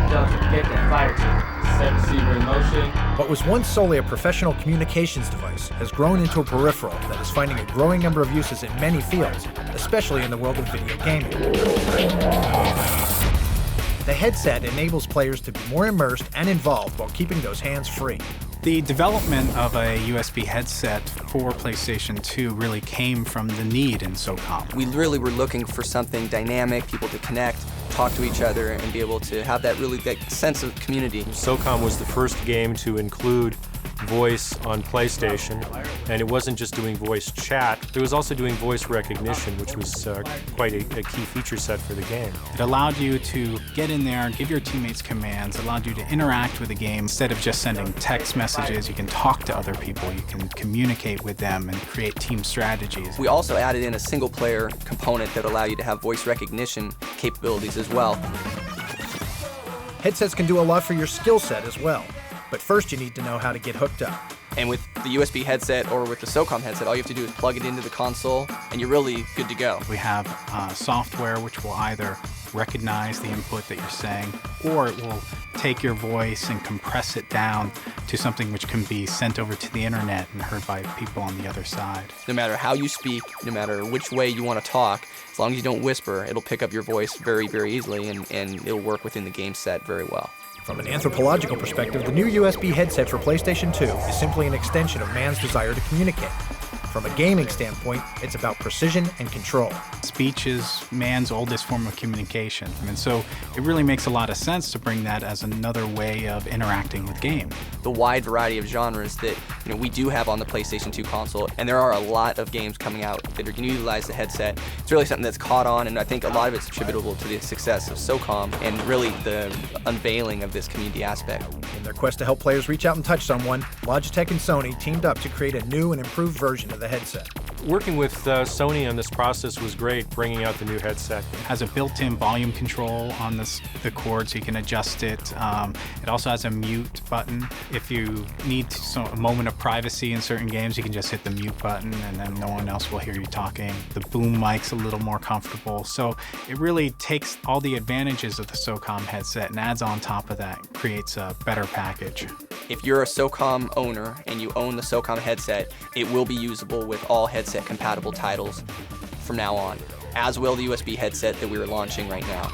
Delta, get that fire team. Set receiver in motion. What was once solely a professional communications device has grown into a peripheral that is finding a growing number of uses in many fields, especially in the world of video gaming. The headset enables players to be more immersed and involved while keeping those hands free. The development of a USB headset for PlayStation 2 really came from the need in SOCOM. We really were looking for something dynamic, people to connect, talk to each other, and be able to have that sense of community. SOCOM was the first game to include voice on PlayStation, and it wasn't just doing voice chat, it was also doing voice recognition, which was quite a key feature set for the game. It allowed you to get in there and give your teammates commands, allowed you to interact with the game. Instead of just sending text messages, you can talk to other people, you can communicate with them and create team strategies. We also added in a single-player component that allowed you to have voice recognition capabilities as well. Headsets can do a lot for your skill set as well. But first you need to know how to get hooked up. And with the USB headset or with the SOCOM headset, all you have to do is plug it into the console and you're really good to go. We have software which will either recognize the input that you're saying, or it will take your voice and compress it down to something which can be sent over to the internet and heard by people on the other side. No matter how you speak, no matter which way you want to talk, as long as you don't whisper, it'll pick up your voice very, very easily and it'll work within the game set very well. From an anthropological perspective, the new USB headset for PlayStation 2 is simply an extension of man's desire to communicate. From a gaming standpoint, it's about precision and control. Speech is man's oldest form of communication, and so it really makes a lot of sense to bring that as another way of interacting with games. The wide variety of genres that we do have on the PlayStation 2 console, and there are a lot of games coming out that are going to utilize the headset. It's really something that's caught on, and I think a lot of it's attributable to the success of SOCOM and really the unveiling of this community aspect. In their quest to help players reach out and touch someone, Logitech and Sony teamed up to create a new and improved version of the headset. Working with Sony on this process was great, bringing out the new headset. It has a built-in volume control on the cord so you can adjust it. It also has a mute button. If you need a moment of privacy in certain games, you can just hit the mute button and then no one else will hear you talking. The boom mic's a little more comfortable. So it really takes all the advantages of the SOCOM headset and adds on top of that, creates a better package. If you're a SOCOM owner and you own the SOCOM headset, it will be usable with all headset-compatible titles from now on, as will the USB headset that we are launching right now.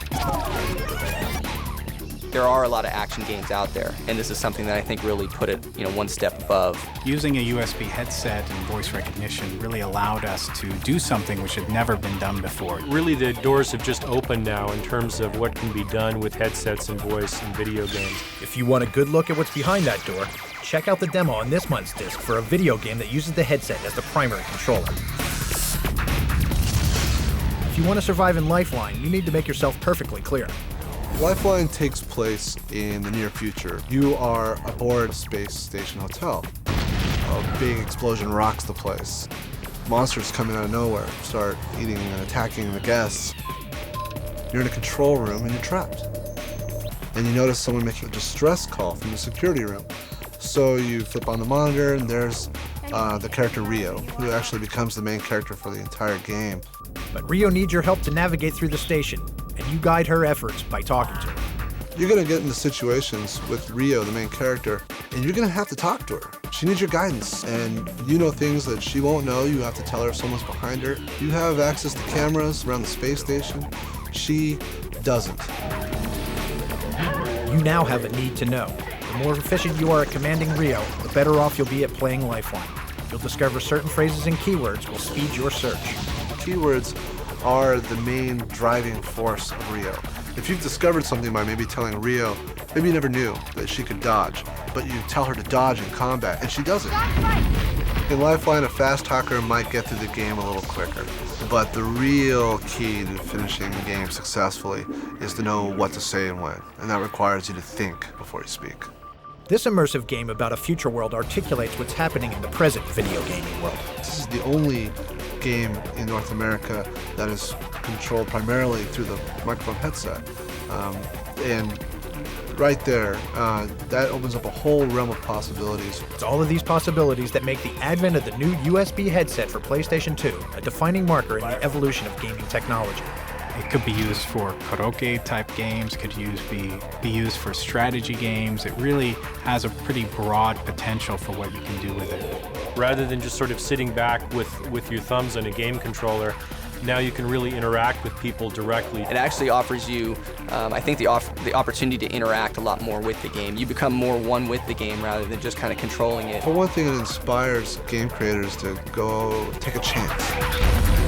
There are a lot of action games out there, and this is something that I think really put it, one step above. Using a USB headset and voice recognition really allowed us to do something which had never been done before. Really, the doors have just opened now in terms of what can be done with headsets and voice in video games. If you want a good look at what's behind that door, check out the demo on this month's disc for a video game that uses the headset as the primary controller. If you want to survive in Lifeline, you need to make yourself perfectly clear. Lifeline takes place in the near future. You are aboard a space station hotel. A big explosion rocks the place. Monsters coming out of nowhere start eating and attacking the guests. You're in a control room and you're trapped. And you notice someone making a distress call from the security room. So you flip on the monitor and there's the character Rio, who actually becomes the main character for the entire game. But Rio needs your help to navigate through the station, and you guide her efforts by talking to her. You're going to get into situations with Rio, the main character, and you're going to have to talk to her. She needs your guidance, and you know things that she won't know. You have to tell her if someone's behind her. You have access to cameras around the space station. She doesn't. You now have a need to know. The more efficient you are at commanding Rio, the better off you'll be at playing Lifeline. You'll discover certain phrases and keywords will speed your search. Keywords are the main driving force of Rio. If you've discovered something by maybe telling Rio, maybe you never knew that she could dodge, but you tell her to dodge in combat, and she does it. In Lifeline, a fast talker might get through the game a little quicker, but the real key to finishing the game successfully is to know what to say and when, and that requires you to think before you speak. This immersive game about a future world articulates what's happening in the present video gaming world. This is the only game in North America that is controlled primarily through the microphone headset. And right there, that opens up a whole realm of possibilities. It's all of these possibilities that make the advent of the new USB headset for PlayStation 2 a defining marker in the evolution of gaming technology. It could be used for karaoke type games, could be used for strategy games. It really has a pretty broad potential for what you can do with it. Rather than just sort of sitting back with your thumbs on a game controller, now you can really interact with people directly. It actually offers you, I think, the opportunity to interact a lot more with the game. You become more one with the game rather than just kind of controlling it. For one thing, it inspires game creators to go take a chance.